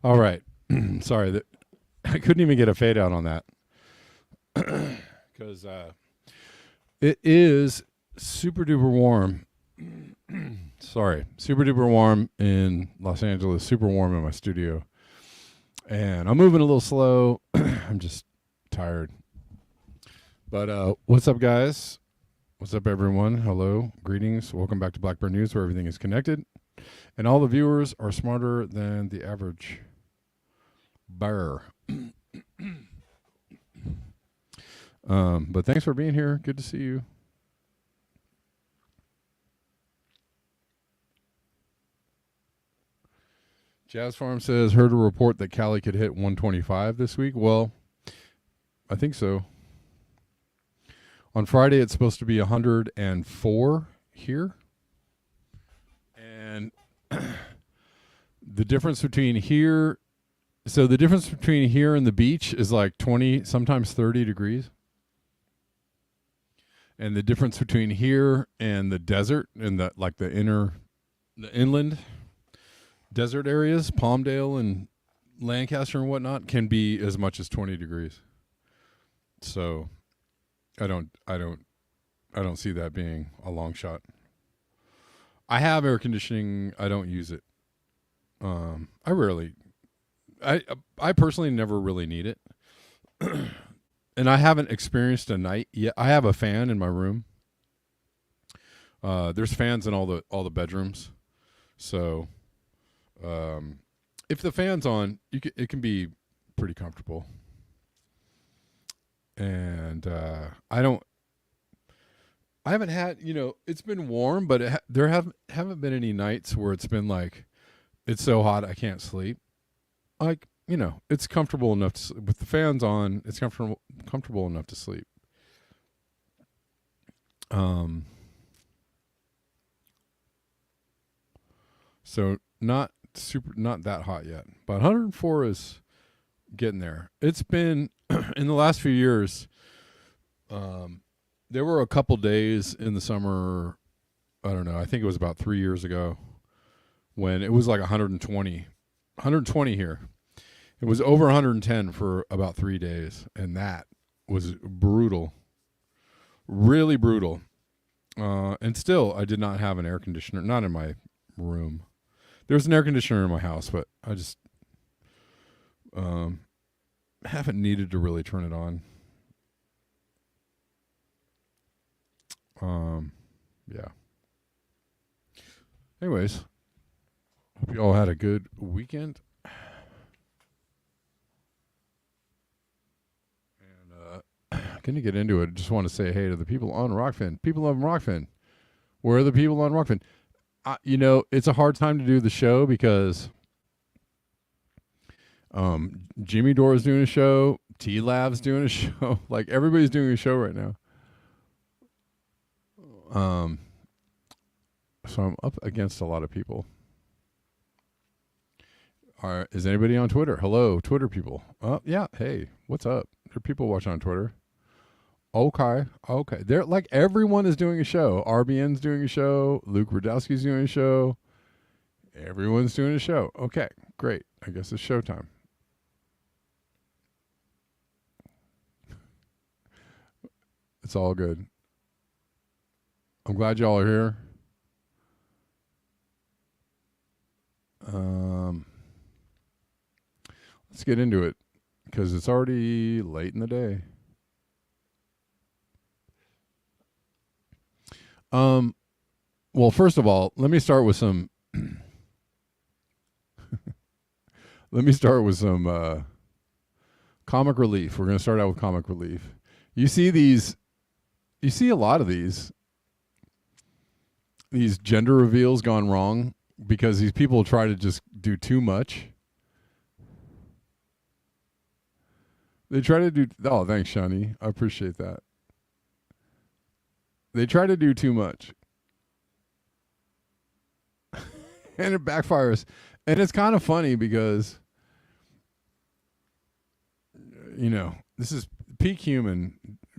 All right. Sorry that I couldn't even get a fade out on that because it is super duper warm. Sorry, super duper warm in Los Angeles, super warm in my studio. And I'm moving a little slow. I'm just tired. But what's up, guys? What's up, everyone? Hello. Greetings. Welcome back to Blackbird News, where everything is connected. And all the viewers are smarter than the average bear. But thanks for being here. Good to see you. Jazz Farm says, heard a report that Cali could hit 125 this week. Well, I think so. On Friday, it's supposed to be 104 here. And the difference between here, so the difference between here and the beach is like 20, sometimes 30 degrees. And the difference between here and the desert and the inland Desert areas, Palmdale and Lancaster and whatnot, can be as much as 20 degrees. So I don't see that being a long shot. I have air conditioning. I don't use it. I personally never really need it. And I haven't experienced a night yet. I have a fan in my room. There's fans in all the bedrooms. So if the fan's on, it can be pretty comfortable. And I haven't had, it's been warm, but there haven't been any nights where it's been like, it's so hot I can't sleep. Like, it's comfortable enough with the fans on. It's comfortable enough to sleep. So not that hot yet, but 104 is getting there. It's been in the last few years. There were a couple days in the summer. I don't know. I think it was about 3 years ago when it was like 120 here. It was over 110 for about 3 days, and that was brutal, really brutal. And still, I did not have an air conditioner, not in my room. There's an air conditioner in my house, but I just haven't needed to really turn it on. Yeah. Anyways, hope you all had a good weekend. Gonna get into it. Just want to say hey to the people on Rockfin. People on Rockfin. Where are the people on Rockfin? It's a hard time to do the show because Jimmy Dore is doing a show, T Lab's doing a show, like everybody's doing a show right now. So I'm up against a lot of people. Is anybody on Twitter? Hello, Twitter people. Yeah. Hey, what's up? There are people watching on Twitter. Okay. They're like everyone is doing a show. RBN's doing a show. Luke Rudowski's doing a show. Everyone's doing a show. Okay, great. I guess it's showtime. It's all good. I'm glad y'all are here. Let's get into it because it's already late in the day. Well, first of all, let me start with some comic relief. We're going to start out with comic relief. You see a lot of these gender reveals gone wrong because these people try to just do too much. They try to do, oh, thanks, Shani. I appreciate that. They try to do too much. And it backfires. And it's kind of funny because, this is peak human,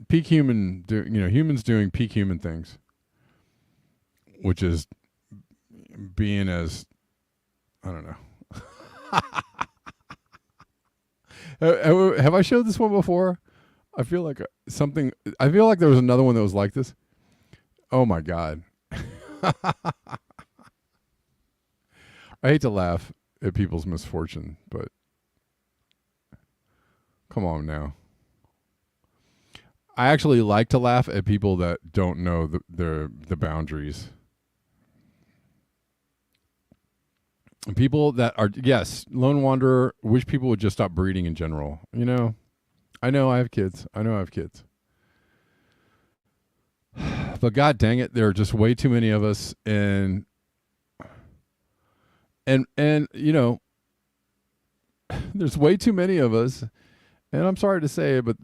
humans doing peak human things, which is being as, I don't know. Have I showed this one before? I feel like there was another one that was like this. Oh my God. I hate to laugh at people's misfortune, but come on now. I actually like to laugh at people that don't know the boundaries. And people that are, yes, lone wanderer, wish people would just stop breeding in general. I know I have kids. But God dang it, there are just way too many of us, and there's way too many of us, and I'm sorry to say it, but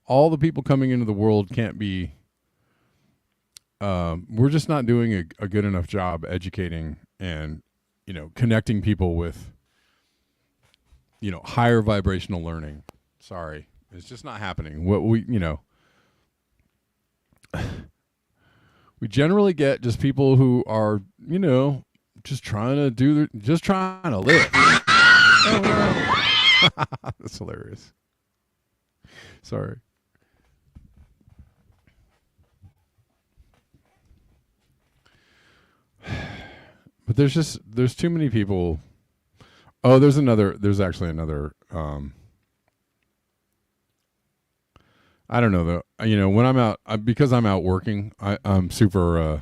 all the people coming into the world can't be. We're just not doing a good enough job educating and connecting people with higher vibrational learning. Sorry, it's just not happening. What we generally get just people who are just trying to live. Oh, no. That's hilarious. Sorry. But there's too many people. Oh, there's actually another I don't know though. You know, when I'm out, because I'm out working, I'm super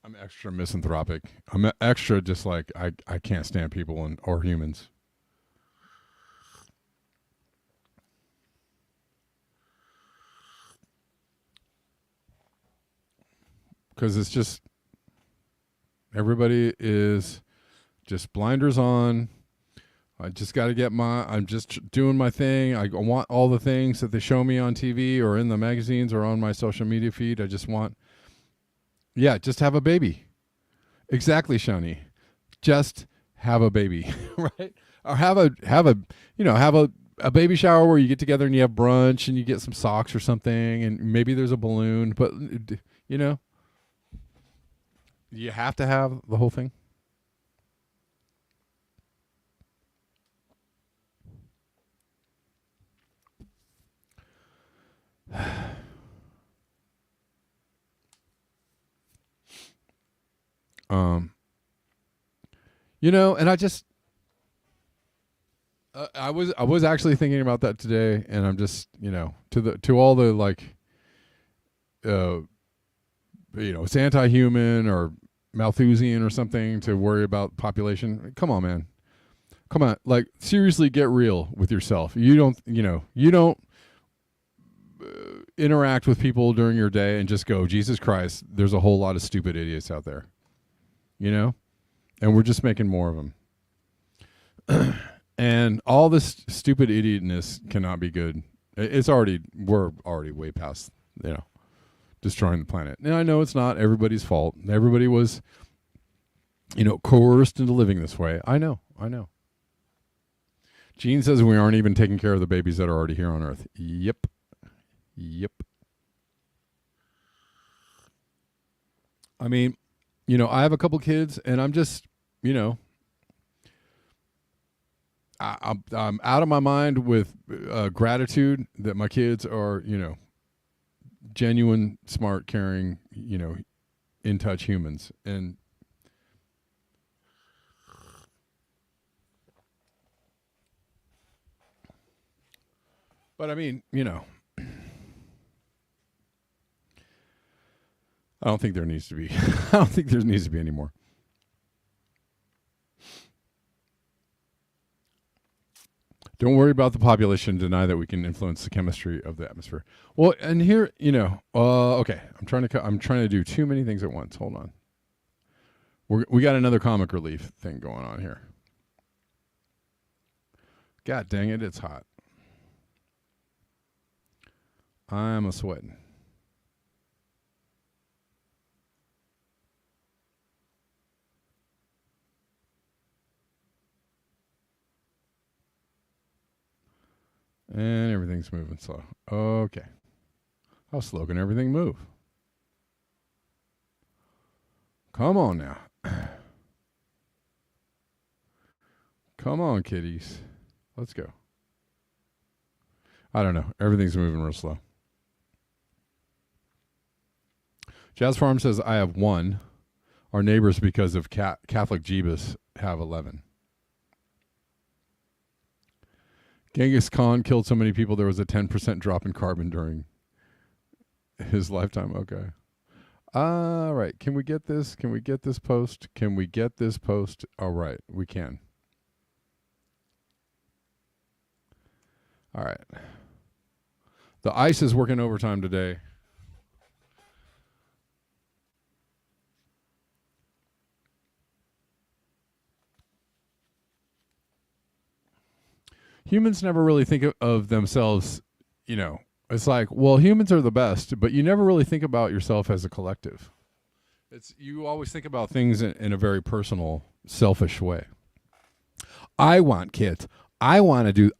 I'm extra misanthropic. I'm extra just like I can't stand people or humans. Cuz it's just everybody is just blinders on. I just got to I'm just doing my thing. I want all the things that they show me on TV or in the magazines or on my social media feed. I just want, just have a baby. Exactly, Shani. Just have a baby, right? Or have a baby shower where you get together and you have brunch and you get some socks or something and maybe there's a balloon, but you have to have the whole thing. And I was actually thinking about that today, and I'm just to all the like, it's anti-human or Malthusian or something to worry about population. Come on, man. Come on, like seriously, get real with yourself. You don't interact with people during your day and just go, Jesus Christ, there's a whole lot of stupid idiots out there, and we're just making more of them. And all this stupid idiotness cannot be good. We're already way past, destroying the planet. And I know it's not everybody's fault. Everybody was, coerced into living this way. I know. Gene says we aren't even taking care of the babies that are already here on Earth. Yep. I mean, I have a couple kids, and I'm just, I'm out of my mind with gratitude that my kids are, genuine, smart, caring, in touch humans. And but I mean, I don't think there needs to be. I don't think there needs to be any more. Don't worry about the population. Deny that we can influence the chemistry of the atmosphere. Well, and here, okay. I'm trying to do too many things at once. Hold on. We got another comic relief thing going on here. God dang it, it's hot. I'm a sweating. And everything's moving slow. Okay. How slow can everything move? Come on now. Come on, kitties. Let's go. I don't know. Everything's moving real slow. Jazz Farm says, I have 1. Our neighbors, because of Catholic Jeebus, have 11. Genghis Khan killed so many people there was a 10% drop in carbon during his lifetime. Okay. All right. Can we get this? Can we get this post? Can we get this post? All right. We can. All right. The ICE is working overtime today. Humans never really think of themselves, it's like, well, humans are the best, but you never really think about yourself as a collective. You always think about things in a very personal, selfish way. I want kids. I want to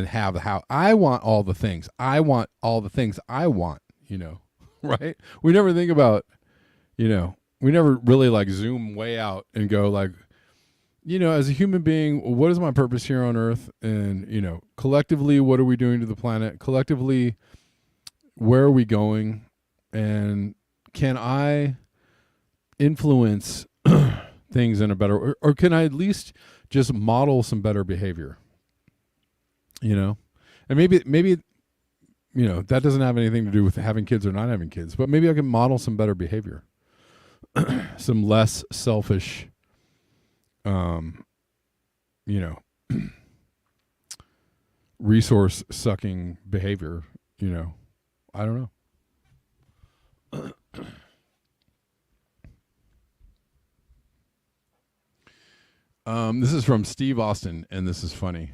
have the house. I want all the things. I want all the things I want, right? We never think about, We never really like zoom way out and go like, as a human being, what is my purpose here on Earth? And, collectively, what are we doing to the planet? Collectively, where are we going? And can I influence things in a better, or can I at least just model some better behavior? And maybe, that doesn't have anything to do with having kids or not having kids, but maybe I can model some better behavior, some less selfish, resource sucking behavior, I don't know. This is from Steve Austin, and this is funny.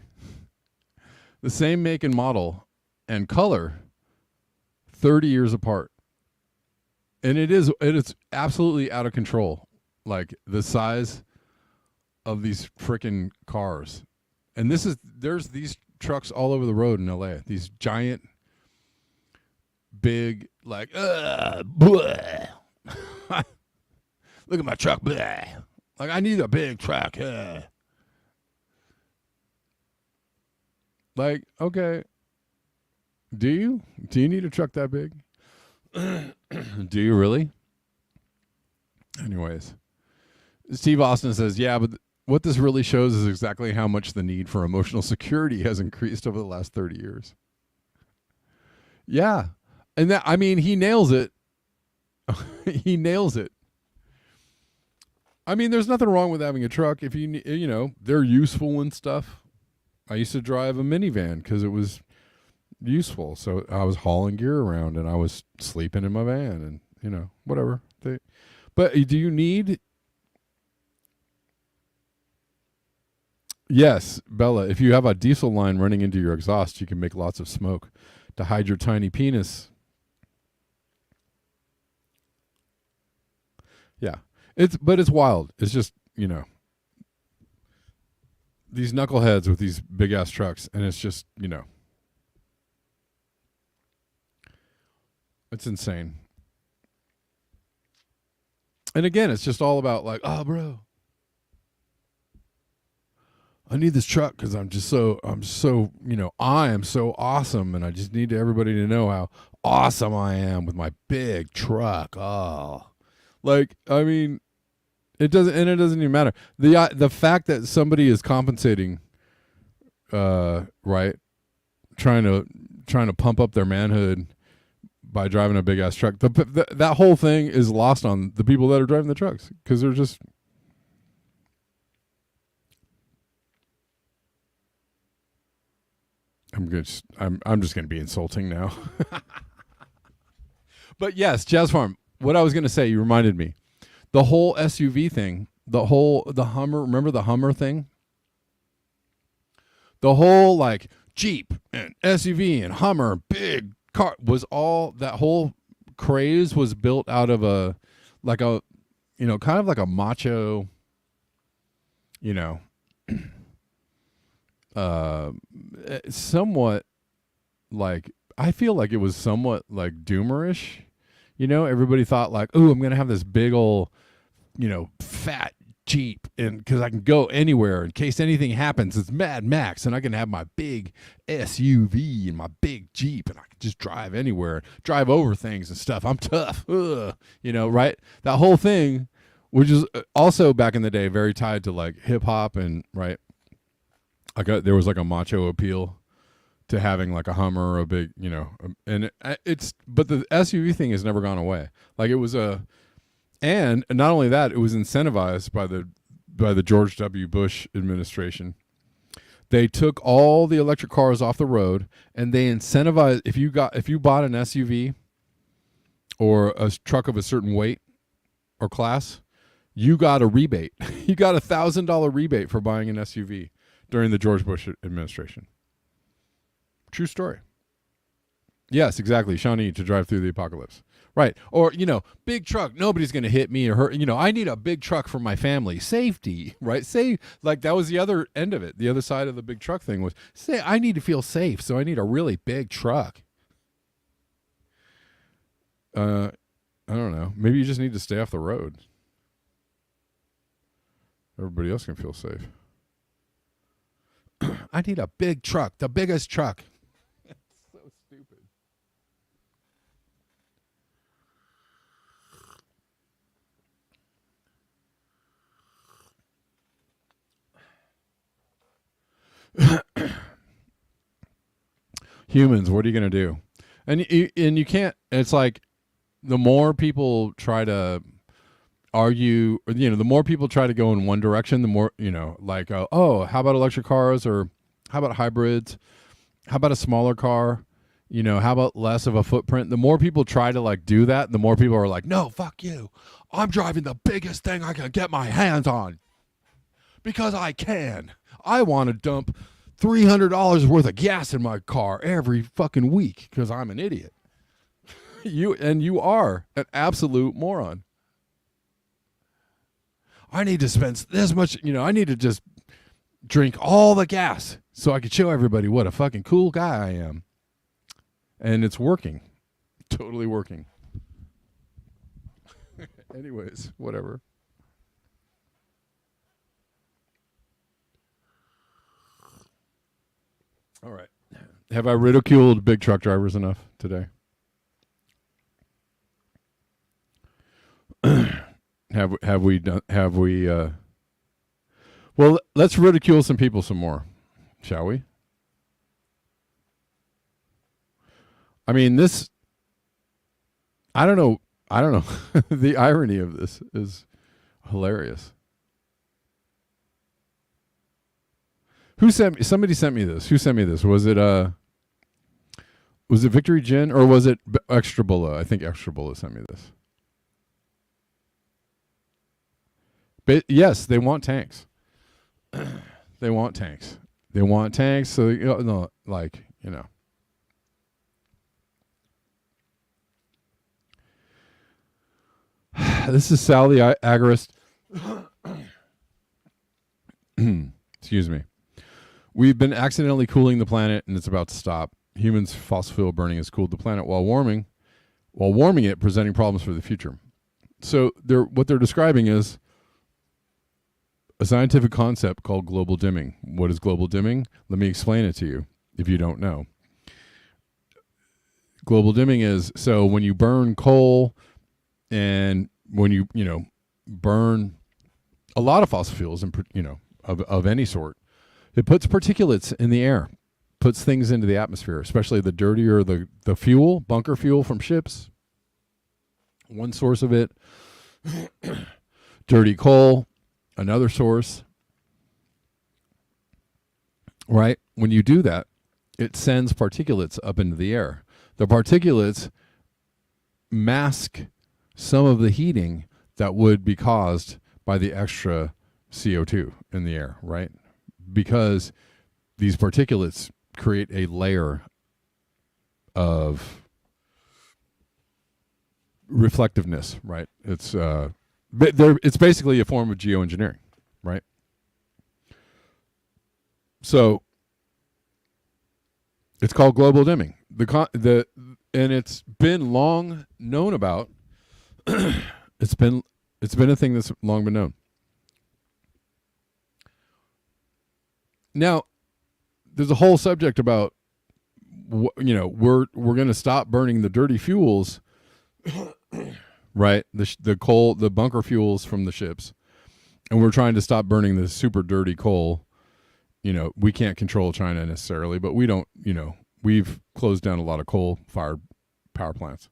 The same make and model and color, 30 years apart. And it is absolutely out of control. Like the size of these freaking cars. And there's these trucks all over the road in LA. These giant, big, like, bleh. Look at my truck, bleh. Like, I need a big truck. Like, okay. Do you? Do you need a truck that big? Do you really? Anyways. Steve Austin says, yeah, but what this really shows is exactly how much the need for emotional security has increased over the last 30 years. Yeah. And that, I mean, he nails it. He nails it. I mean, there's nothing wrong with having a truck if they're useful and stuff. I used to drive a minivan because it was useful. So I was hauling gear around and I was sleeping in my van and, whatever. But do you need... Yes, Bella, if you have a diesel line running into your exhaust, you can make lots of smoke to hide your tiny penis. Yeah. But it's wild. It's just, these knuckleheads with these big ass trucks, and it's just, it's insane. And again, it's just all about like, oh, bro, I need this truck because I am so awesome, and I just need everybody to know how awesome I am with my big truck. Oh, like, I mean, it doesn't even matter. The fact that somebody is compensating, right, trying to pump up their manhood by driving a big ass truck. That whole thing is lost on the people that are driving the trucks because they're just. I'm just going to be insulting now. But yes, Jazz Farm, what I was going to say, you reminded me. The whole SUV thing, the Hummer, remember the Hummer thing? The whole like Jeep and SUV and Hummer, big car that whole craze was built out of kind of like a macho, somewhat like, I feel like it was somewhat like doomerish. Everybody thought like, oh, I'm going to have this big old, fat Jeep, and because I can go anywhere in case anything happens. It's Mad Max, and I can have my big SUV and my big Jeep, and I can just drive anywhere, drive over things and stuff. I'm tough. Right? That whole thing, which is also back in the day very tied to like hip hop and right. There was like a macho appeal to having like a Hummer or a big, and but the SUV thing has never gone away. Like it was and not only that, it was incentivized by the George W. Bush administration. They took all the electric cars off the road and they incentivized, if you bought an SUV or a truck of a certain weight or class, you got a rebate. You got $1,000 rebate for buying an SUV during the George Bush administration. True story. Yes, exactly. Shawnee, to drive through the apocalypse. Right. Or, big truck. Nobody's going to hit me or hurt. I need a big truck for my family. Safety. Right. Like that was the other end of it. The other side of the big truck thing was I need to feel safe. So I need a really big truck. I don't know. Maybe you just need to stay off the road. everybody else can feel safe. I need a big truck, the biggest truck. It's so stupid. Humans, what are you going to do? And you can't. It's like the more people try to argue, the more people try to go in one direction, the more, like, oh, how about electric cars, or how about hybrids? How about a smaller car? How about less of a footprint? The more people try to like do that, the more people are like, no, fuck you. I'm driving the biggest thing I can get my hands on because I can. I want to dump $300 worth of gas in my car every fucking week because I'm an idiot. You are an absolute moron. I need to spend this much, I need to just drink all the gas so I can show everybody what a fucking cool guy I am. And it's working. Totally working. Anyways, whatever. All right. Have I ridiculed big truck drivers enough today? Have we well, let's ridicule some people some more, shall we? I mean, I don't know. The irony of this is hilarious. Somebody sent me this. Who sent me this? Was it Victory Gin, or was it Extra Bulla? I think Extra Bulla sent me this. But yes, they want tanks. They want tanks. They want tanks. So no, like, This is Sal the Agorist. Excuse me. We've been accidentally cooling the planet, and it's about to stop. Humans' fossil fuel burning has cooled the planet while warming it, presenting problems for the future. So what they're describing is a scientific concept called global dimming. What is global dimming? Let me explain it to you if you don't know. Global dimming is, so when you burn coal and when you burn a lot of fossil fuels and of any sort, it puts particulates in the air, puts things into the atmosphere, especially the dirtier the fuel, bunker fuel from ships. One source of it. Dirty coal, another source. Right? When you do that, it sends particulates up into the air. The particulates mask some of the heating that would be caused by the extra CO2 in the air, right? Because these particulates create a layer of reflectiveness, right? It's basically a form of geoengineering, right? So it's called global dimming. And it's been long known about. It's been a thing that's long been known. Now, there's a whole subject about we're going to stop burning the dirty fuels, right? The coal, the bunker fuels from the ships, and we're trying to stop burning the super dirty coal. We can't control China necessarily, but we don't. We've closed down a lot of coal-fired power plants.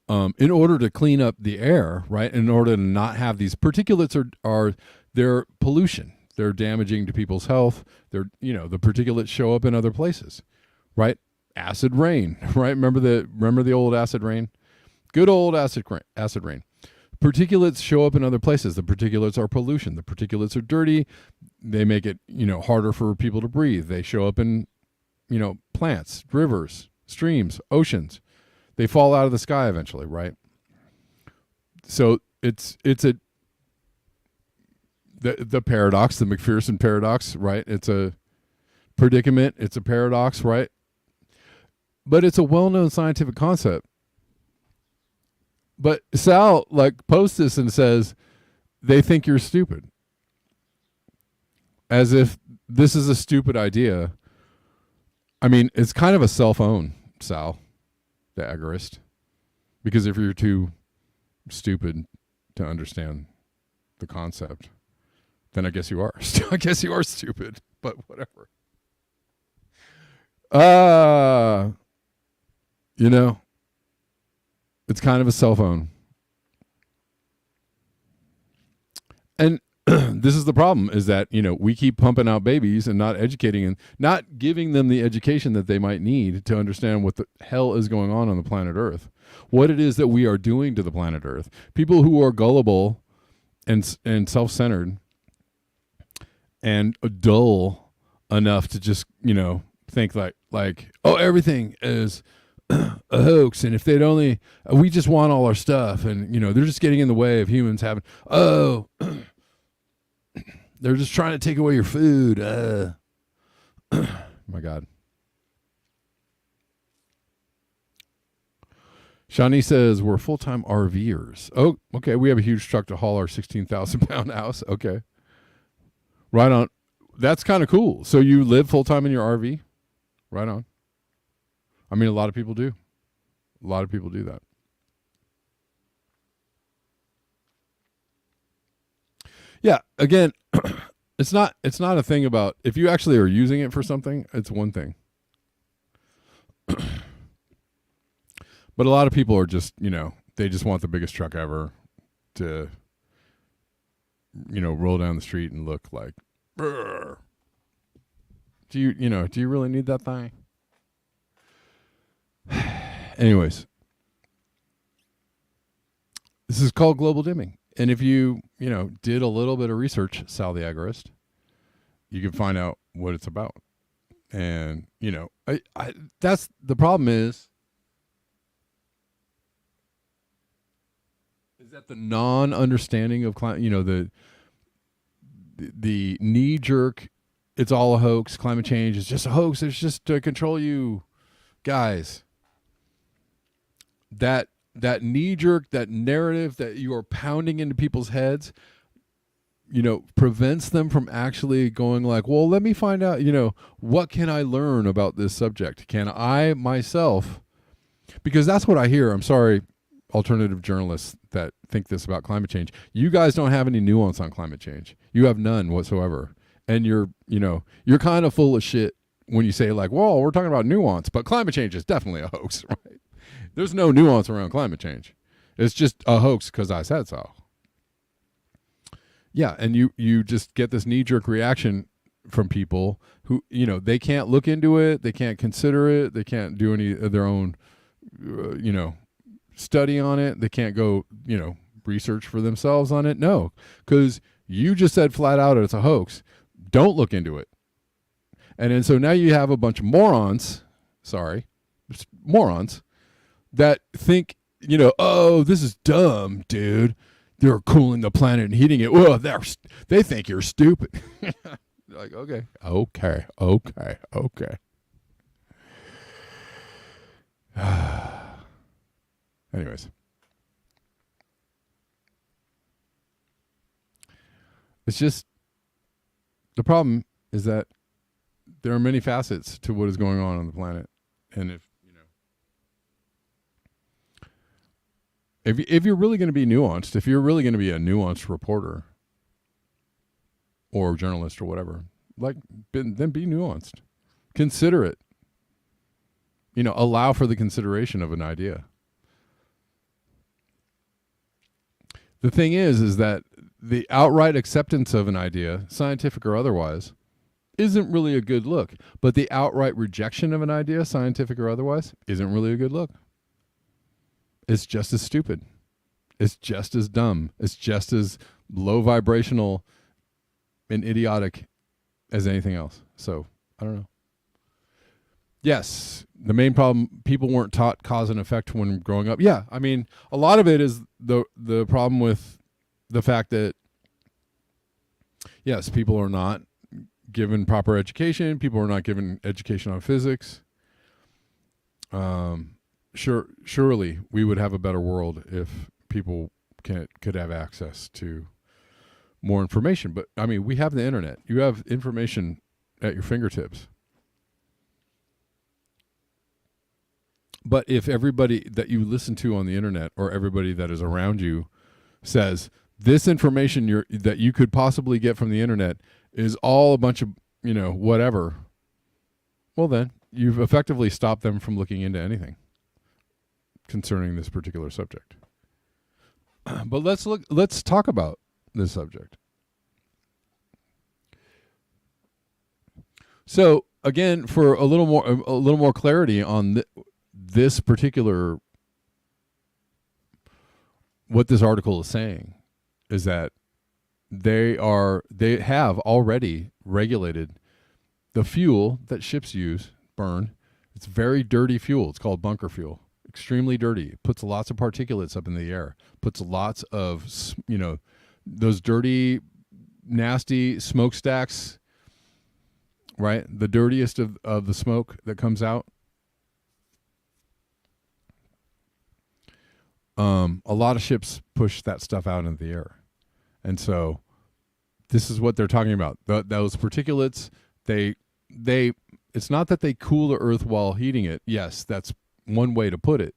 In order to clean up the air, right? In order to not have these particulates they're pollution. They're damaging to people's health. The particulates show up in other places, right? Acid rain, right? Remember the old acid rain? Good old acid rain. Particulates show up in other places. The particulates are pollution. The particulates are dirty. They make it, harder for people to breathe. They show up in, plants, rivers, streams, oceans. They fall out of the sky eventually, right? So it's the paradox, the McPherson paradox, right? It's a predicament. It's a paradox, right? But it's a well-known scientific concept. But Sal like posts this and says they think you're stupid, as if this is a stupid idea. I mean, it's kind of a self-own, Sal, the agorist, because if you're too stupid to understand the concept, then I guess you are. I guess you are stupid, but whatever. You know, it's kind of a cell phone. And this is the problem, is that, we keep pumping out babies and not educating and not giving them the education that they might need to understand what the hell is going on the planet Earth, what it is that we are doing to the planet Earth. People who are gullible and self-centered and dull enough to just, think like, oh, everything is a hoax, and if they'd only, we just want all our stuff, and they're just getting in the way of humans having, they're just trying to take away your food. My God. Shawnee says we're full-time RVers. Oh, okay. We have a huge truck to haul our 16,000-pound house. Okay. Right on. That's kind of cool. So you live full-time in your RV? Right on. I mean, a lot of people do. A lot of people do that. Yeah, again, it's not a thing about, if you actually are using it for something, it's one thing. But a lot of people are just, they just want the biggest truck ever to, roll down the street and look like, brr. Do you really need that thing? Anyways, this is called global dimming. And if you, did a little bit of research, Sal the Agorist, you can find out what it's about. And, that's the problem is that the non-understanding of the knee-jerk, it's all a hoax, climate change is just a hoax, it's just to control you guys. That knee-jerk, that narrative that you are pounding into people's heads, prevents them from actually going like, well, let me find out, what can I learn about this subject? Can I myself, because that's what I hear. I'm sorry, alternative journalists that think this about climate change. You guys don't have any nuance on climate change. You have none whatsoever. And you're kind of full of shit when you say like, well, we're talking about nuance, but climate change is definitely a hoax, right? There's no nuance around climate change. It's just a hoax because I said so. Yeah, and you just get this knee-jerk reaction from people who, they can't look into it, they can't consider it, they can't do any of their own, study on it, they can't go, research for themselves on it. No, because you just said flat out it's a hoax. Don't look into it. And then so now you have a bunch of morons, that think, oh, this is dumb, dude. They're cooling the planet and heating it. Well, they think you're stupid. Like, okay. Anyways. It's just, the problem is that there are many facets to what is going on the planet. And if you're really going to be nuanced, if you're really going to be a nuanced reporter or journalist or whatever, then be nuanced. Consider it. Allow for the consideration of an idea. The thing is that the outright acceptance of an idea, scientific or otherwise, isn't really a good look. But the outright rejection of an idea, scientific or otherwise, isn't really a good look. It's just as stupid. It's just as dumb. It's just as low vibrational and idiotic as anything else. So, I don't know. Yes, the main problem, people weren't taught cause and effect when growing up. Yeah, I mean, a lot of it is the problem with the fact that, yes, people are not given proper education. People are not given education on physics. surely we would have a better world if people could have access to more information. But I mean, we have the internet. You have information at your fingertips. But if everybody that you listen to on the internet or everybody that is around you says this information that you could possibly get from the internet is all a bunch of, whatever, well then you've effectively stopped them from looking into anything concerning this particular subject. But let's talk about this subject. So again, for a little more clarity on this particular, what this article is saying is that they have already regulated the fuel that ships burn. It's very dirty fuel. It's called bunker fuel. Extremely dirty. It puts lots of particulates up in the air. Puts lots of, those dirty, nasty smokestacks, right? The dirtiest of the smoke that comes out. A lot of ships push that stuff out into the air. And so this is what they're talking about. Those particulates, it's not that they cool the earth while heating it. Yes, that's one way to put it.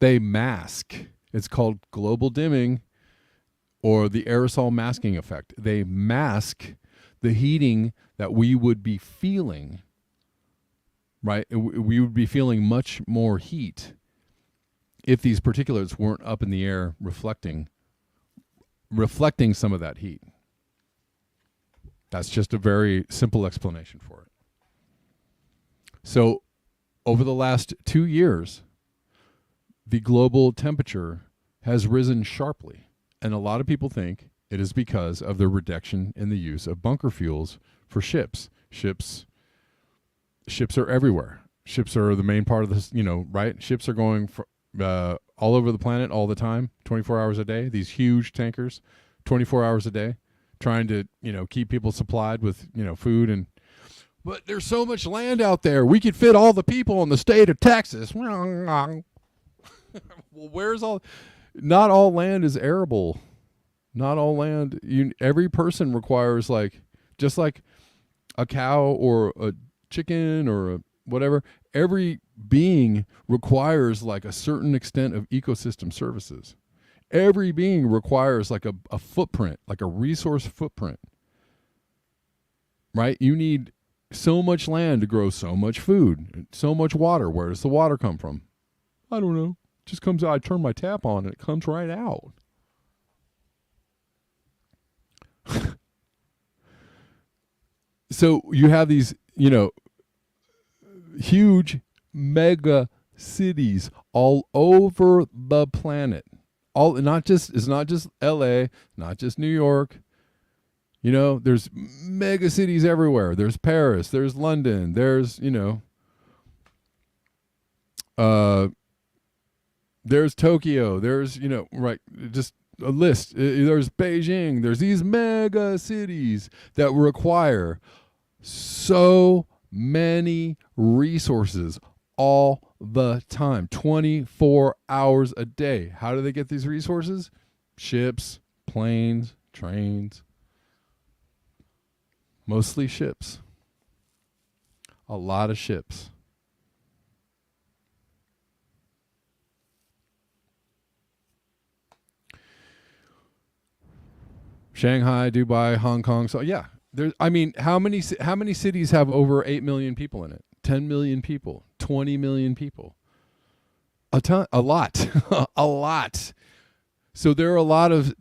They mask. It's called global dimming or the aerosol masking effect. They mask the heating that we would be feeling, right? We would be feeling much more heat if these particulates weren't up in the air reflecting some of that heat. That's just a very simple explanation for it. So over the last 2 years, the global temperature has risen sharply. And a lot of people think it is because of the reduction in the use of bunker fuels for ships. Ships are everywhere. Ships are the main part of this, right? Ships are going all over the planet all the time, 24 hours a day. These huge tankers, 24 hours a day, trying to, keep people supplied with, food. But there's so much land out there. We could fit all the people in the state of Texas. Well, not all land is arable. Not all land. Every person requires, just like a cow or a chicken or whatever, every being requires a certain extent of ecosystem services. Every being requires a footprint, a resource footprint, right? You need so much land to grow so much food, so much water. Where does the water come from? I don't know. It just comes out. I turn my tap on and it comes right out. So you have these, huge mega cities all over the planet. It's not just LA, not just New York. There's mega cities everywhere. There's Paris, there's London, there's, there's Tokyo, there's, right, just a list. There's Beijing. There's these mega cities that require so many resources all the time, 24 hours a day. How do they get these resources? Ships, planes, trains. Mostly ships. A lot of ships. Shanghai, Dubai, Hong Kong. So yeah, how many cities have over 8 million people in it? 10 million people, 20 million people. A lot, a lot. So there are a lot of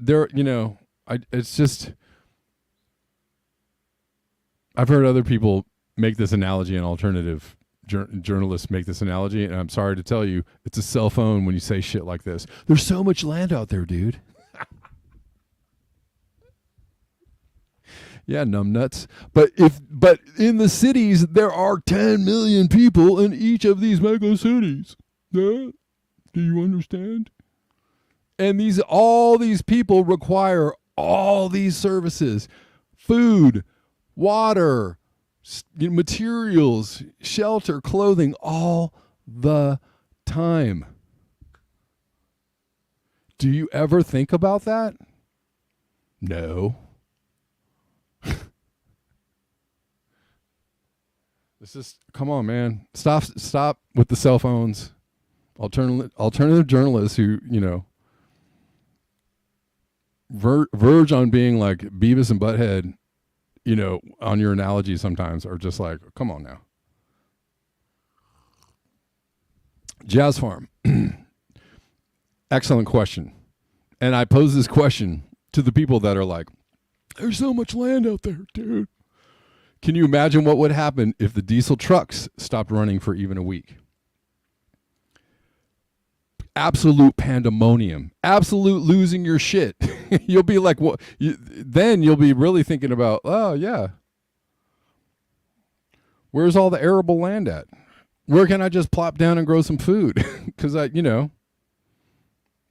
it's just, I've heard other people make this analogy, and alternative journalists make this analogy, and I'm sorry to tell you, it's a cell phone when you say shit like this. There's so much land out there, dude. Yeah, numbnuts. But in the cities there are 10 million people in each of these mega cities. Do you understand? And all these people require all these services: food, water, materials, shelter, clothing, all the time. Do you ever think about that? No. This is, come on, man. Stop with the cell phones. Alternative journalists who, verge on being like Beavis and Butthead, on your analogy sometimes, are just like, come on now. Jazz Farm. Excellent question. And I pose this question to the people that are like, there's so much land out there, dude. Can you imagine what would happen if the diesel trucks stopped running for even a week? Absolute pandemonium. Absolute losing your shit. You'll be like, what? Then you'll be really thinking about, oh, yeah. Where's all the arable land at? Where can I just plop down and grow some food? Because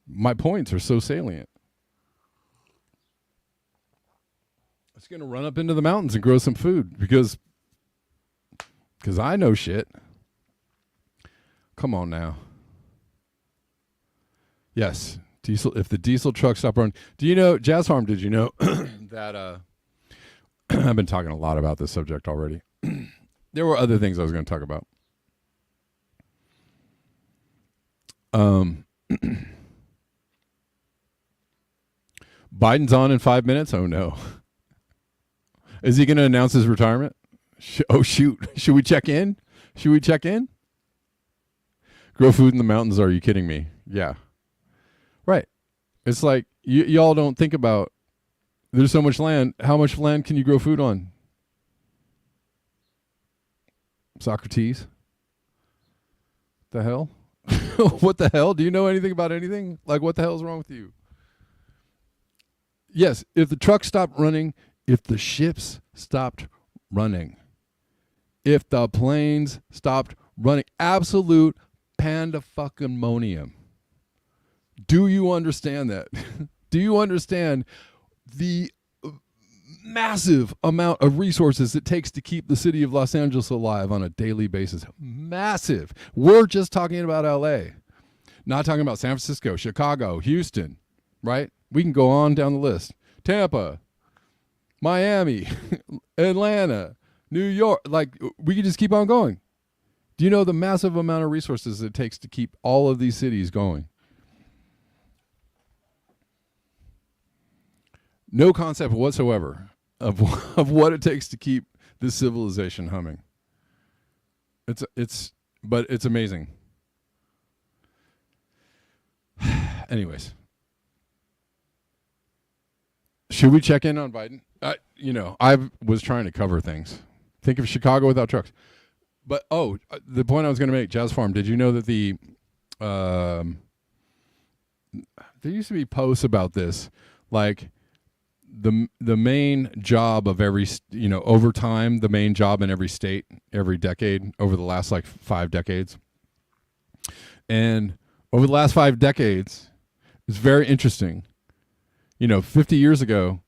my points are so salient. It's going to run up into the mountains and grow some food because I know shit. Come on now. Yes, diesel. If the diesel trucks stop running, do you know, Jazz Farm? Did you know that? I've been talking a lot about this subject already. There were other things I was going to talk about. Biden's on in 5 minutes. Oh no. Is he going to announce his retirement? Oh shoot. Should we check in? Grow food in the mountains. Are you kidding me? Yeah. Right. It's like y'all don't think about, there's so much land. How much land can you grow food on? Socrates? The hell? What the hell? Do you know anything about anything? Like, what the hell is wrong with you? Yes, if the trucks stopped running, if the ships stopped running, if the planes stopped running, absolute panda-fucking-monium. Do you understand that? Do you understand the massive amount of resources it takes to keep the city of Los Angeles alive on a daily basis? Massive. We're just talking about LA. Not talking about San Francisco, Chicago, Houston, right? We can go on down the list. Tampa, Miami, Atlanta, New York. Like, we could just keep on going. Do you know the massive amount of resources it takes to keep all of these cities going? No concept whatsoever of what it takes to keep this civilization humming. But it's amazing. Anyways, should we check in on Biden? I was trying to cover things. Think of Chicago without trucks. But the point I was going to make, Jazz Farm. Did you know that there used to be posts about this, like the main job of every over time, the main job in every state, every decade over the last like 5 decades, and over the last 5 decades, it's very interesting. 50 years ago,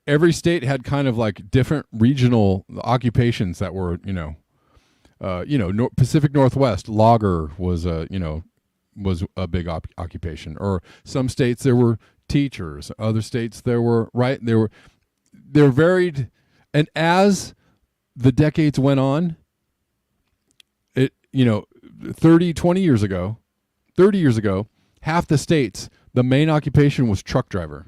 every state had kind of like different regional occupations that were, Pacific Northwest, logger was a big occupation. Or some states there were teachers, other states there were, they're varied. And as the decades went on, 30 years ago, half the states, the main occupation was truck driver.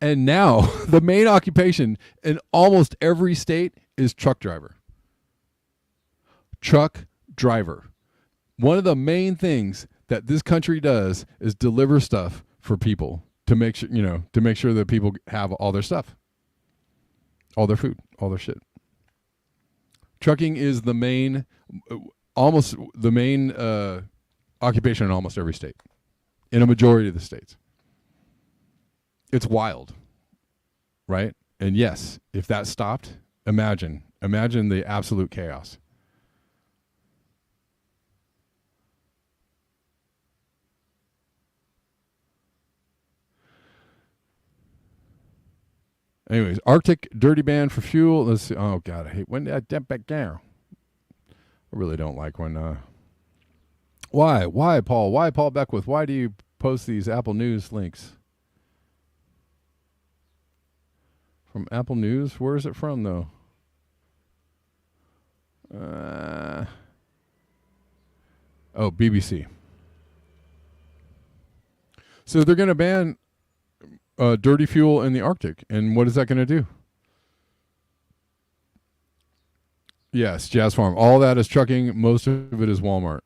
And now the main occupation in almost every state is truck driver. Truck driver. One of the main things that this country does is deliver stuff for people to make sure, that people have all their stuff, all their food, all their shit. Trucking is the main, occupation in almost every state, in a majority of the states. It's wild, right? And yes, if that stopped, imagine the absolute chaos. Anyways, Arctic dirty band for fuel. Let's see. Oh God, I hate when that back down. I really don't like when Why? Why, Paul? Why, Paul Beckwith? Why do you post these Apple News links? From Apple News? Where is it from, though? BBC. So they're going to ban dirty fuel in the Arctic. And what is that going to do? Yes, Jazz Farm. All that is trucking. Most of it is Walmart.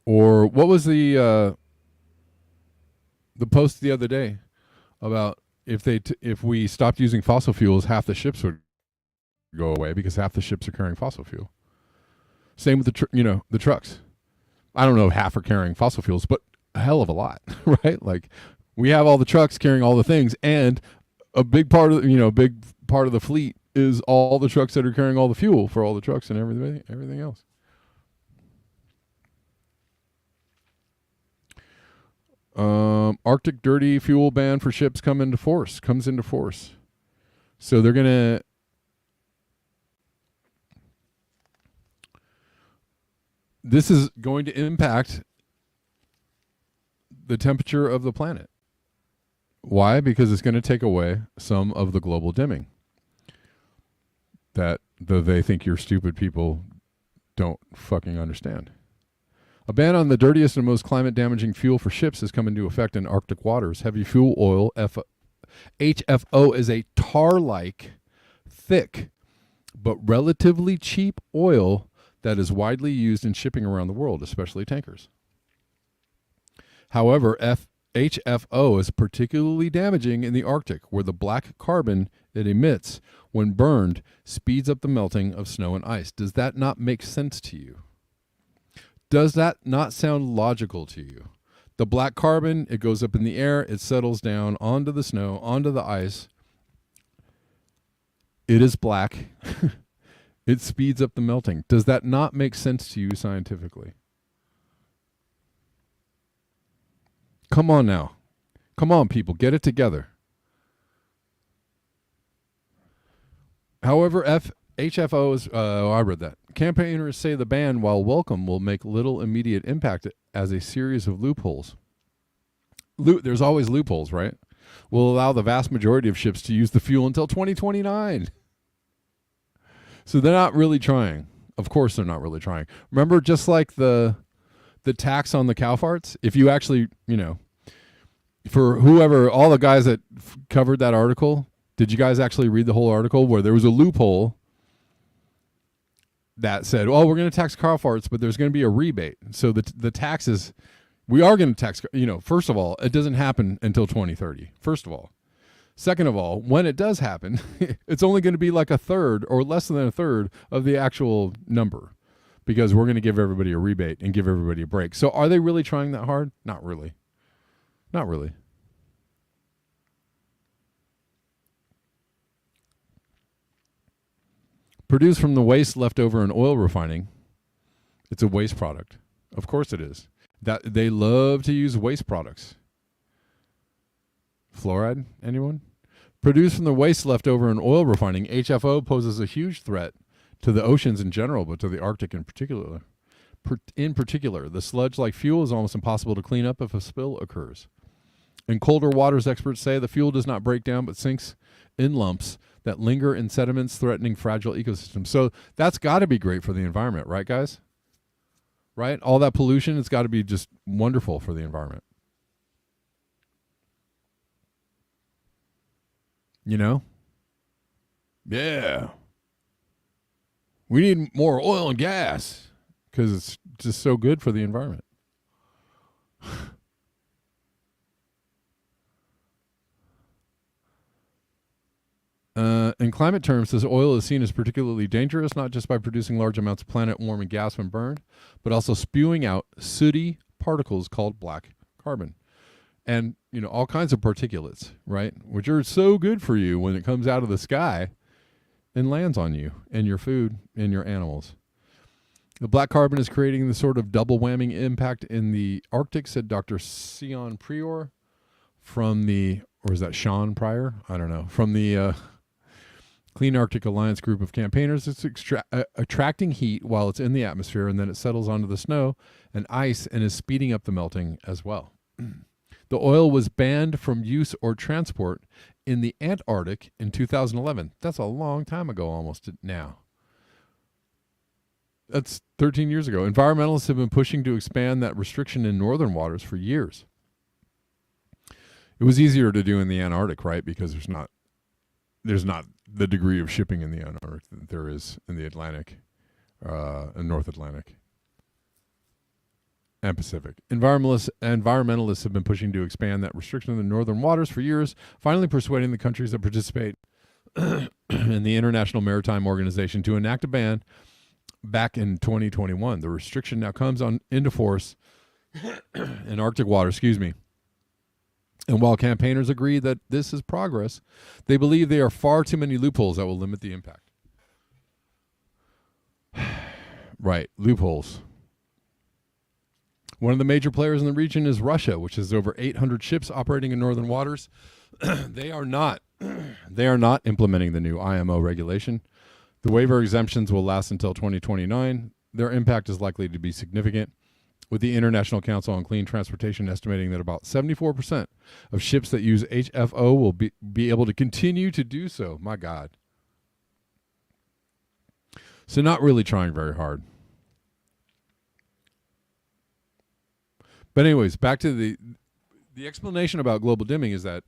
Or what was the post the other day about if we stopped using fossil fuels, half the ships would go away because half the ships are carrying fossil fuel. Same with the trucks. I don't know if half are carrying fossil fuels, but a hell of a lot, right? Like we have all the trucks carrying all the things, and a big part of the fleet is all the trucks that are carrying all the fuel for all the trucks and everything else. Arctic dirty fuel ban for ships comes into force. So they're gonna this is going to impact the temperature of the planet. Why? Because it's going to take away some of the global dimming that they think your stupid people don't fucking understand. A ban on the dirtiest and most climate-damaging fuel for ships has come into effect in Arctic waters. Heavy fuel oil, HFO, is a tar-like, thick, but relatively cheap oil that is widely used in shipping around the world, especially tankers. However, HFO is particularly damaging in the Arctic, where the black carbon it emits when burned speeds up the melting of snow and ice. Does that not make sense to you? Does that not sound logical to you? The black carbon, it goes up in the air, it settles down onto the snow, onto the ice. It is black. It speeds up the melting. Does that not make sense to you scientifically? Come on now. Come on, people. Get it together. However, HFO is... I read that. Campaigners say the ban, while welcome, will make little immediate impact as a series of loopholes. There's always loopholes, right? Will allow the vast majority of ships to use the fuel until 2029. So they're not really trying. Of course they're not really trying. Remember, just like the tax on the cow farts, if you actually, for whoever, all the guys that covered that article, did you guys actually read the whole article where there was a loophole that said, oh, we're going to tax car farts, but there's going to be a rebate. So the taxes, we are going to tax, first of all, it doesn't happen until 2030, first of all. Second of all, when it does happen, it's only going to be like a third or less than a third of the actual number, because we're going to give everybody a rebate and give everybody a break. So are they really trying that hard? Not really. Not really. Produced from the waste left over in oil refining, it's a waste product. Of course it is. That they love to use waste products. Fluoride, anyone? Produced from the waste left over in oil refining, HFO poses a huge threat to the oceans in general, but to the Arctic in particular. The sludge-like fuel is almost impossible to clean up if a spill occurs. In colder waters, experts say the fuel does not break down but sinks in lumps that linger in sediments, threatening fragile ecosystems. So that's got to be great for the environment, right, guys? Right? All that pollution, it's got to be just wonderful for the environment. Yeah. We need more oil and gas because it's just so good for the environment. In climate terms, this oil is seen as particularly dangerous, not just by producing large amounts of planet-warming gas when burned, but also spewing out sooty particles called black carbon. And, all kinds of particulates, right? Which are so good for you when it comes out of the sky and lands on you and your food and your animals. The black carbon is creating the sort of double whammy impact in the Arctic, said Dr. Sion Prior from the, or is that Sean Pryor? I don't know. From the Clean Arctic Alliance group of campaigners is attracting heat while it's in the atmosphere, and then it settles onto the snow and ice and is speeding up the melting as well. The oil was banned from use or transport in the Antarctic in 2011. That's a long time ago almost now. That's 13 years ago. Environmentalists have been pushing to expand that restriction in northern waters for years. It was easier to do in the Antarctic, right? Because there's not the degree of shipping in the Antarctic that there is in the Atlantic, and North Atlantic and Pacific. Environmentalists have been pushing to expand that restriction in the northern waters for years, finally persuading the countries that participate in the International Maritime Organization to enact a ban back in 2021. The restriction now comes into force in Arctic water, And while campaigners agree that this is progress, they believe there are far too many loopholes that will limit the impact. Right, loopholes. One of the major players in the region is Russia, which has over 800 ships operating in northern waters. They are not implementing the new IMO regulation. The waiver exemptions will last until 2029. Their impact is likely to be significant, with the International Council on Clean Transportation estimating that about 74% of ships that use HFO will be able to continue to do so. My God. So not really trying very hard. But anyways, back to the explanation about global dimming is that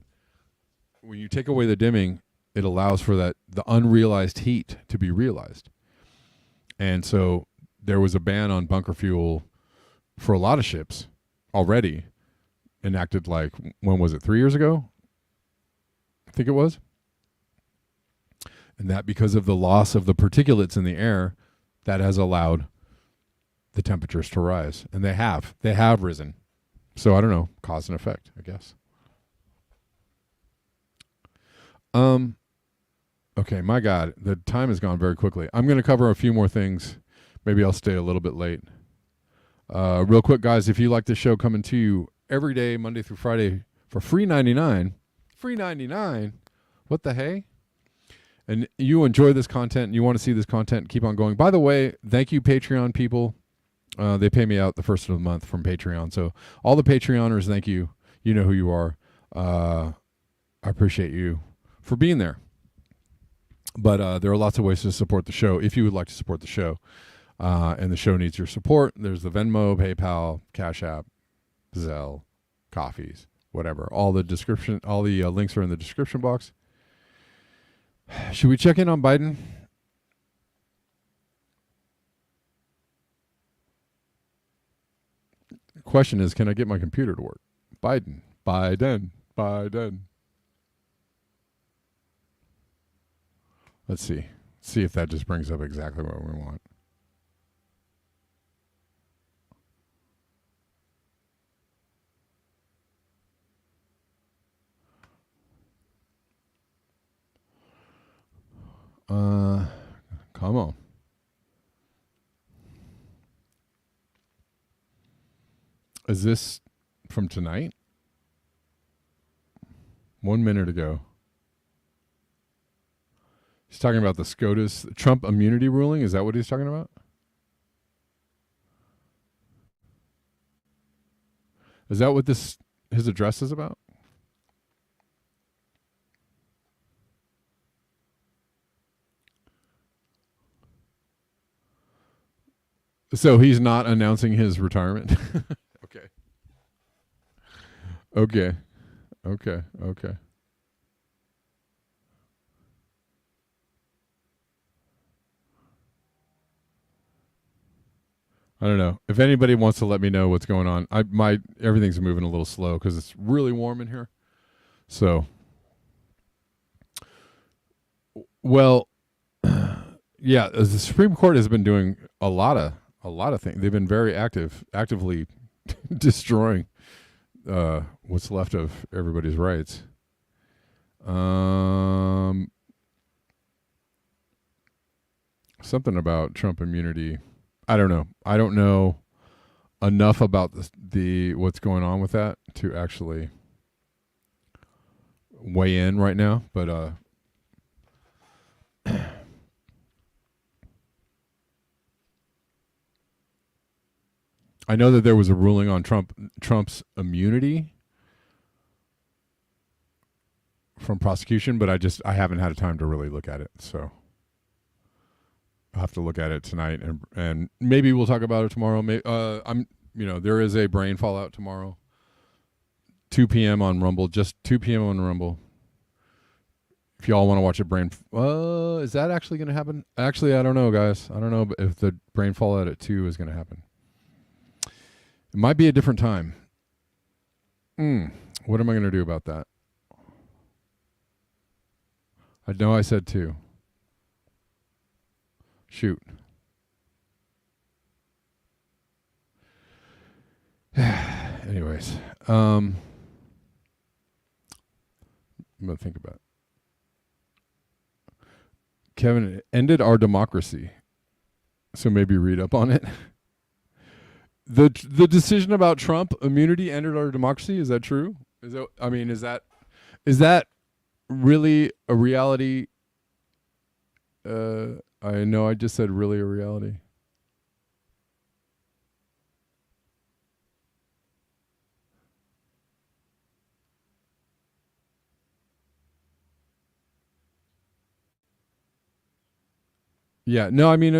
when you take away the dimming, it allows for the unrealized heat to be realized. And so there was a ban on bunker fuel for a lot of ships already enacted, like, when was it, 3 years ago? I think it was. And that because of the loss of the particulates in the air, that has allowed the temperatures to rise. And they have risen. So I don't know, cause and effect, I guess. Okay, my God, the time has gone very quickly. I'm going to cover a few more things. Maybe I'll stay a little bit late. Real quick, guys, if you like this show coming to you every day, Monday through Friday, for free 99, what the hey? And you enjoy this content and you want to see this content keep on going. By the way, thank you, Patreon people. They pay me out the first of the month from Patreon. So all the Patreoners, thank you. You know who you are. I appreciate you for being there. But there are lots of ways to support the show if you would like to support the show. And the show needs your support. There's the Venmo, PayPal, Cash App, Zelle, Coffees, whatever. All the links are in the description box. Should we check in on Biden? The question is, can I get my computer to work? Biden. Let's see. See if that just brings up exactly what we want. Come on. Is this from tonight? 1 minute ago. He's talking about the SCOTUS Trump immunity ruling. Is that what he's talking about? Is that what his address is about? So he's not announcing his retirement? Okay. I don't know. If anybody wants to let me know what's going on, everything's moving a little slow because it's really warm in here. So, well, yeah, the Supreme Court has been doing a lot of things. They've been very actively destroying what's left of everybody's rights. Something about Trump immunity. I don't know. I don't know enough about the what's going on with that to actually weigh in right now. But I know that there was a ruling on Trump's immunity from prosecution, but I haven't had time to really look at it, so I'll have to look at it tonight, and maybe we'll talk about it tomorrow. There is a brain fallout tomorrow, 2 p.m. on Rumble, just 2 p.m. on Rumble. If y'all want to watch a brain, is that actually going to happen? Actually, I don't know, guys. I don't know if the brain fallout at 2 is going to happen. It might be a different time. What am I going to do about that? I know I said 2. Shoot. Anyways, I'm going to think about it. Kevin, ended our democracy. So maybe read up on it. The decision about Trump immunity ended our democracy. Is that true? Is that really a reality? I know I just said really a reality. Yeah, no, I mean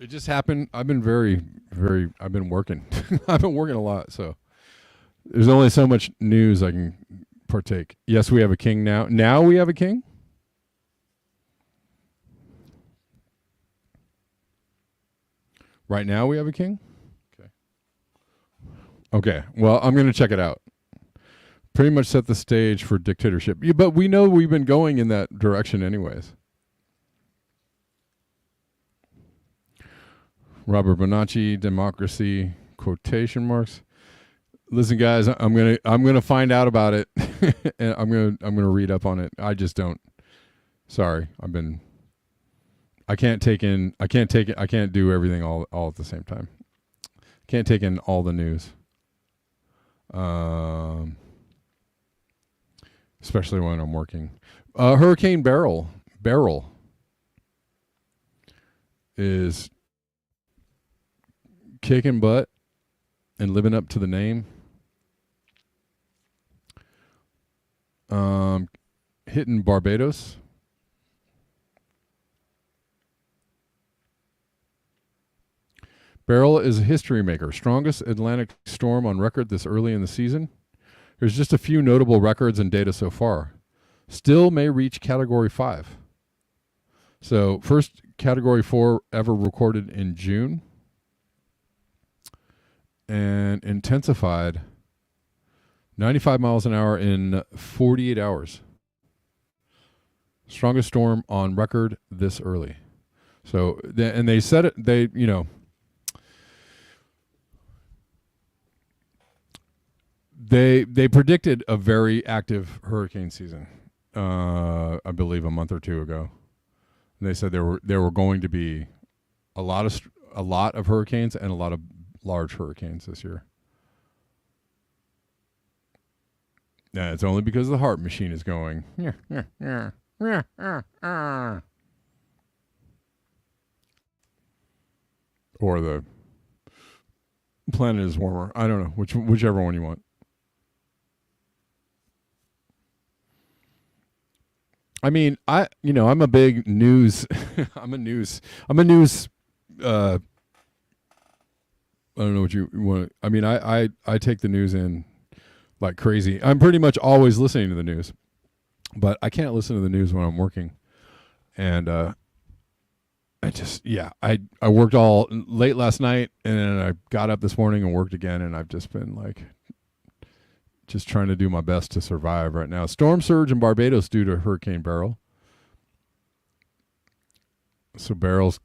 it just happened. I've been I've been working. I've been working a lot, so there's only so much news I can partake. Yes, we have a king now. Now we have a king? Right now we have a king? Okay. Well, I'm going to check it out. Pretty much set the stage for dictatorship. Yeah, but we know we've been going in that direction anyways. Robert Bonacci, democracy, quotation marks. Listen, guys, I'm gonna find out about it, and I'm gonna read up on it. I just don't. Sorry, I can't do everything all at the same time. Can't take in all the news. Especially when I'm working. Hurricane Beryl is kicking butt and living up to the name. Hitting Barbados. Beryl is a history maker. Strongest Atlantic storm on record this early in the season. There's just a few notable records and data so far. Still may reach Category 5. So first Category 4 ever recorded in June. And intensified 95 miles an hour in 48 hours. Strongest storm on record this early. So, and they said it, they predicted a very active hurricane season, I believe a month or two ago. And they said there were going to be a lot of hurricanes and a lot of large hurricanes this year. Yeah, it's only because the heart machine is going. Or the planet is warmer. I don't know, whichever one you want. I mean, I'm a big news. I'm a news. I don't know what you want. I mean, I take the news in like crazy. I'm pretty much always listening to the news, but I can't listen to the news when I'm working. And I worked all late last night, and then I got up this morning and worked again, and I've just been like just trying to do my best to survive right now. Storm surge in Barbados due to Hurricane Beryl. So Beryl's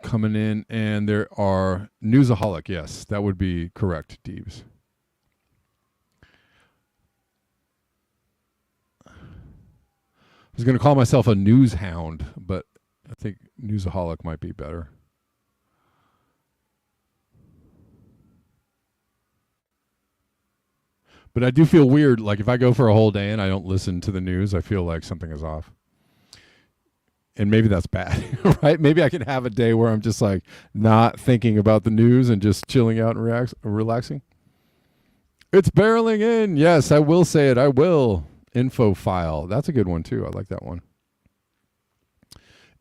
coming in, and there are newsaholic. Yes, that would be correct, Deebs. I was going to call myself a news hound, but I think newsaholic might be better. But I do feel weird. Like if I go for a whole day and I don't listen to the news, I feel like something is off. And maybe that's bad, right? Maybe I can have a day where I'm just like not thinking about the news and just chilling out and relaxing. It's barreling in. Yes, I will say it. I will. Info file. That's a good one too. I like that one.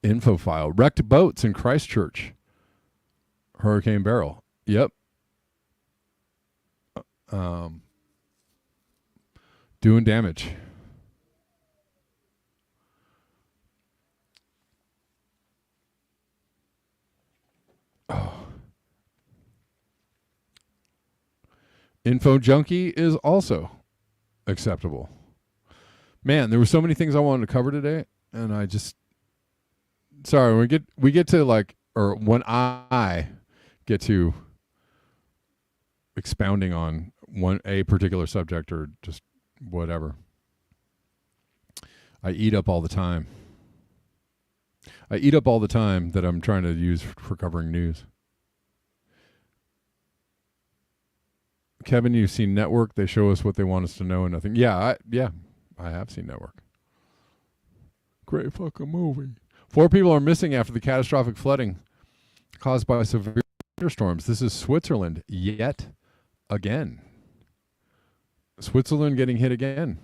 Info file. Wrecked boats in Christchurch. Hurricane Beryl. Yep. Doing damage. Oh. Info junkie is also acceptable. Man, there were so many things I wanted to cover today, and I just sorry, we get to like, or when I get to expounding on a particular subject or just whatever, I eat up all the time. I eat up all the time that I'm trying to use for covering news. Kevin, you've seen Network. They show us what they want us to know and nothing. Yeah, I have seen Network. Great fucking movie. 4 people are missing after the catastrophic flooding caused by severe thunderstorms. This is Switzerland yet again. Switzerland getting hit again.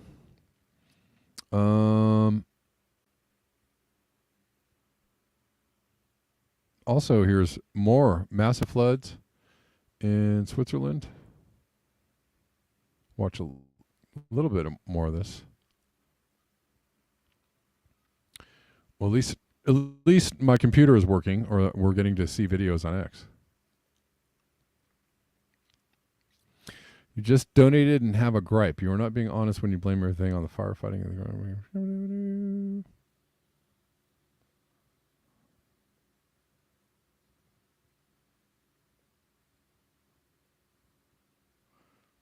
Also, here's more massive floods in Switzerland. Watch a little bit more of this. Well, at least my computer is working, or we're getting to see videos on X. You just donated and have a gripe. You are not being honest when you blame everything on the firefighting.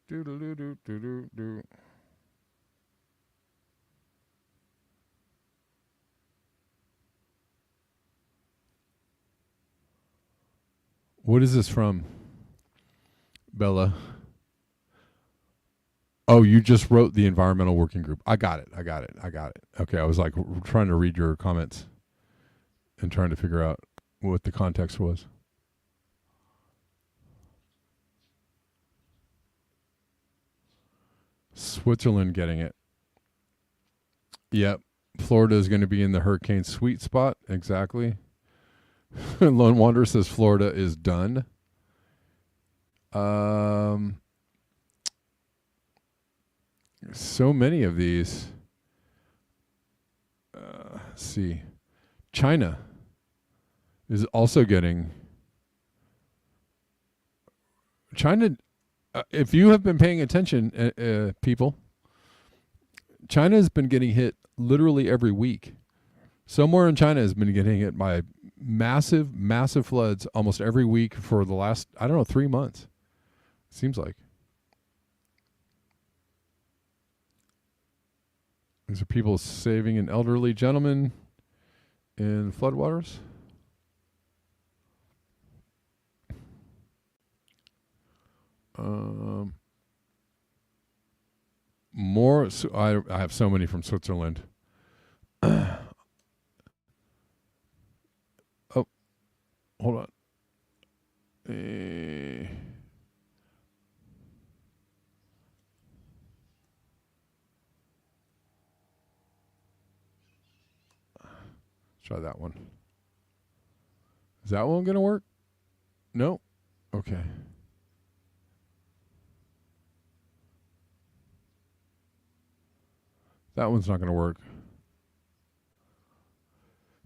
Do. What is this from, Bella? Oh, you just wrote the environmental working group. I got it. Okay, I was like trying to read your comments and trying to figure out what the context was. Switzerland getting it. Yep. Florida is going to be in the hurricane sweet spot. Exactly. Lone Wanderer says Florida is done. So many of these. Let's see. China is also getting. China, if you have been paying attention, people, China has been getting hit literally every week. Somewhere in China has been getting hit by massive, massive floods almost every week for the last, 3 months. Seems like. These are people saving an elderly gentleman in floodwaters. More. So I have so many from Switzerland. Oh, hold on. Try that one. Is that one going to work? No? Okay. That one's not going to work.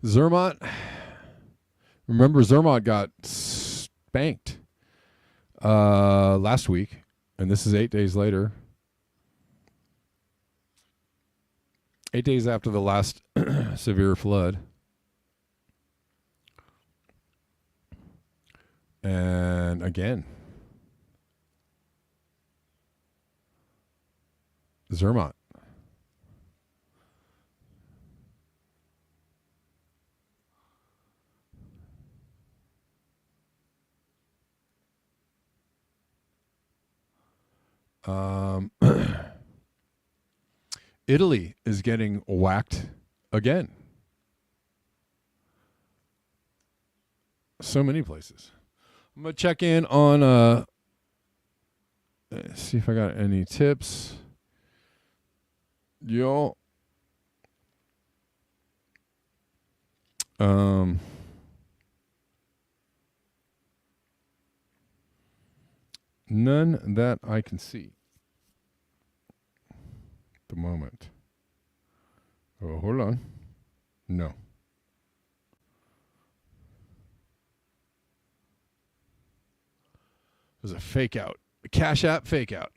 Zermatt. Remember, Zermatt got spanked last week, and this is 8 days later. 8 days after the last severe flood. And again, Zermatt. Italy is getting whacked again. So many places. I'm going to check in on, see if I got any tips. Yo. None that I can see at the moment. Oh, hold on. No. There's a fake out. A Cash App fake out.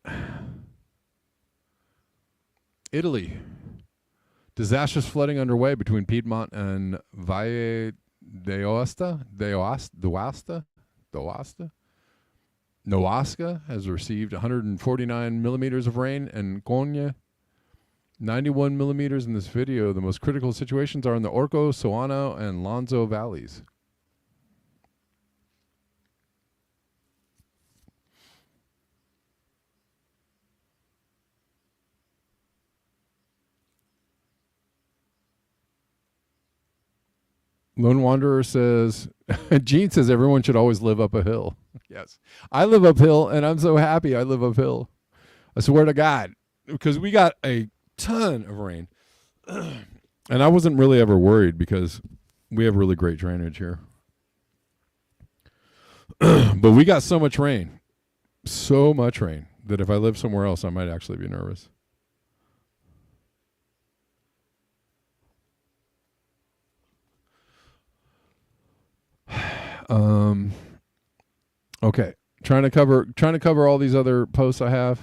Italy. Disastrous flooding underway between Piedmont and Valle d'Aosta. Noasca has received 149 millimeters of rain, and Konya 91 millimeters in this video. The most critical situations are in the Orco, Soano, and Lonzo valleys. Lone Wanderer says, Gene says everyone should always live up a hill. Yes. I live uphill, and I'm so happy I live uphill. I swear to God. Because we got a ton of rain. And I wasn't really ever worried because we have really great drainage here. But we got so much rain, that if I lived somewhere else, I might actually be nervous. Okay. Trying to cover all these other posts I have.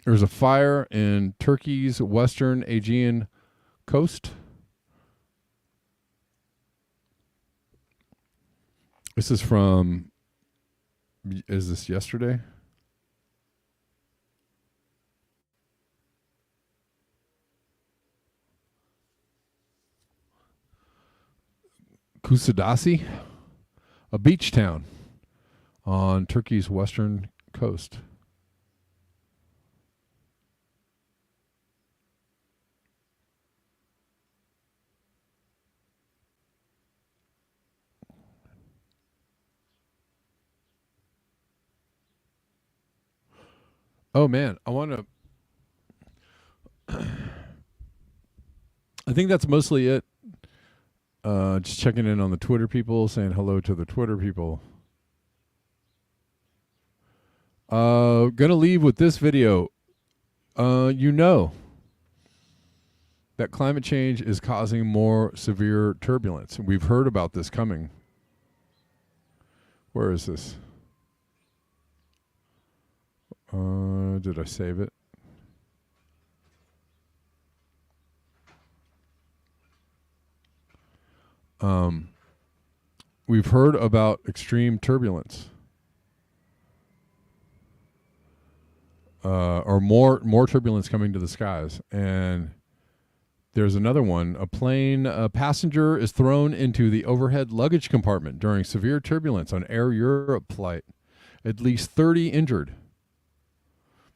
There's a fire in Turkey's western Aegean coast. This is from, is this yesterday? Kusadasi, a beach town on Turkey's western coast. Oh man, I think that's mostly it. Just checking in on the Twitter people, saying hello to the Twitter people. Gonna leave with this video. You know that climate change is causing more severe turbulence. We've heard about this coming. Where is this? Did I save it? We've heard about extreme turbulence. Or more turbulence coming to the skies. And there's another one. A passenger is thrown into the overhead luggage compartment during severe turbulence on Air Europe flight. At least 30 injured.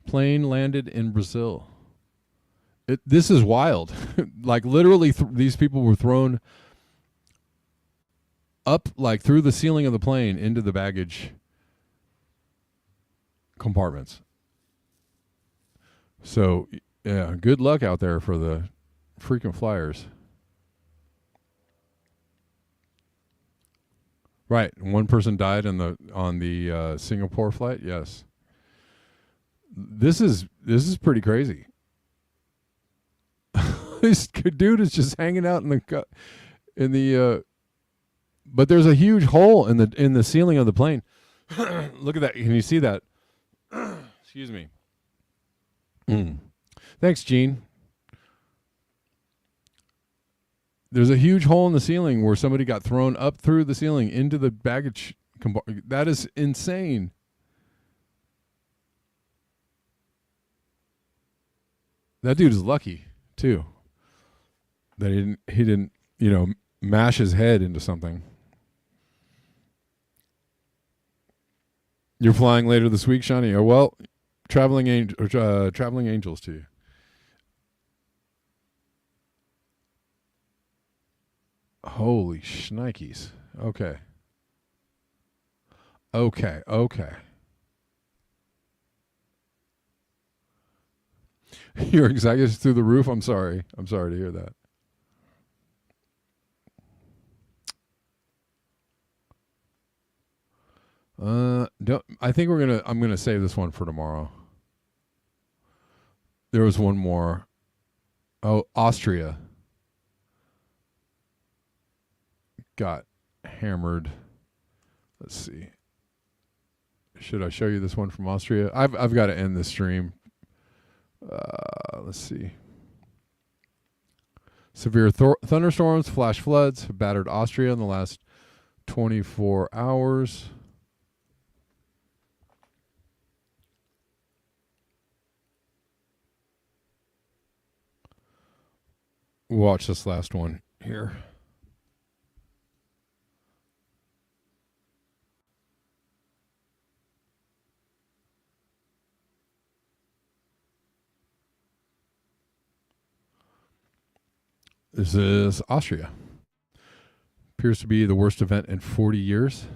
Plane landed in Brazil. This is wild. Like literally these people were thrown up like through the ceiling of the plane into the baggage compartments. So, yeah, good luck out there for the frequent flyers. Right, one person died on the Singapore flight. Yes, this is pretty crazy. This dude is just hanging out in the. But there's a huge hole in the ceiling of the plane. Look at that! Can you see that? Excuse me. Thanks, Gene. There's a huge hole in the ceiling where somebody got thrown up through the ceiling into the baggage compartment. That is insane. That dude is lucky too. That he didn't, mash his head into something. You're flying later this week, Shawnee. Oh, well, traveling angels to you. Holy shnikes. Okay. Your anxiety is through the roof. I'm sorry to hear that. I think I'm gonna save this one for tomorrow. There was one more. Oh, Austria got hammered. Let's see. Should I show you this one from Austria? I've got to end this stream. Let's see. Severe thunderstorms, flash floods have battered Austria in the last 24 hours. Watch this last one here. This is Austria. Appears to be the worst event in 40 years.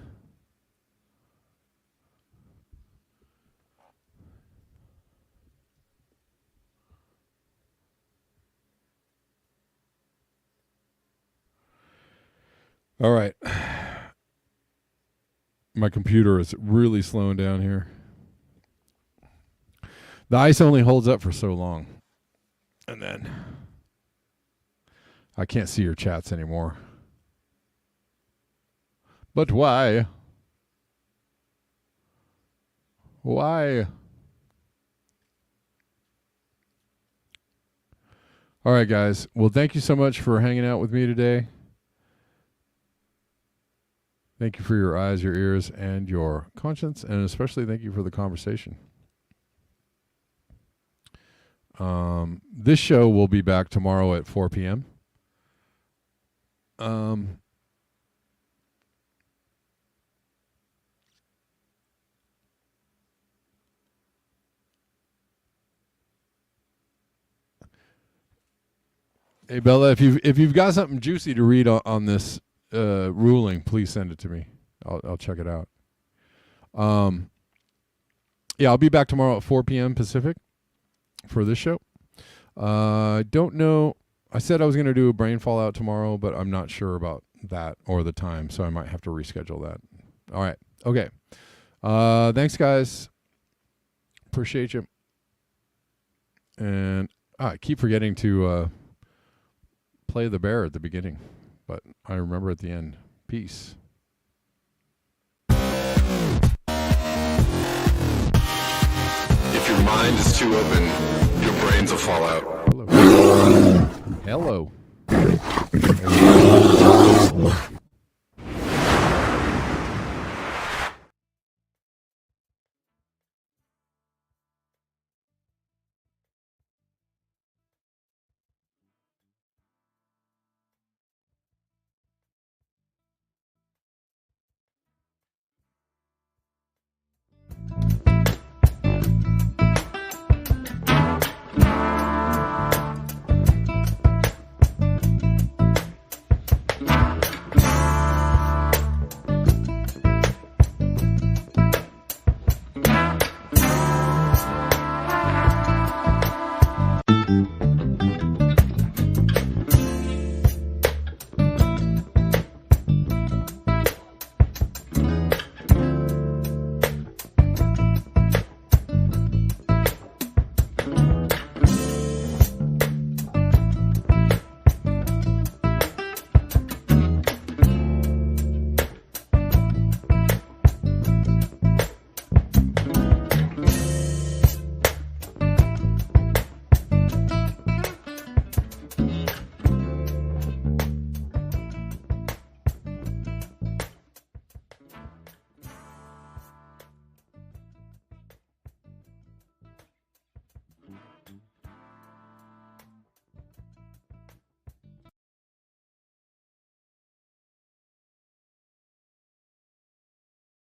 All right. My computer is really slowing down here. The ice only holds up for so long. And then I can't see your chats anymore. But why? Why? All right, guys. Well, thank you so much for hanging out with me today. Thank you for your eyes, your ears, and your conscience, and especially thank you for the conversation. This show will be back tomorrow at 4 p.m. Hey Bella, if you've got something juicy to read on this ruling, please send it to me. I'll check it out. Yeah, I'll be back tomorrow at 4 p.m. Pacific for this show. Don't know. I said I was going to do a brain fallout tomorrow, but I'm not sure about that or the time, so I might have to reschedule that. All right. Okay. Thanks, guys. Appreciate you. And I keep forgetting to play the bear at the beginning, but I remember at the end. Peace. If your mind is too open, your brains will fall out. Hello. Hello.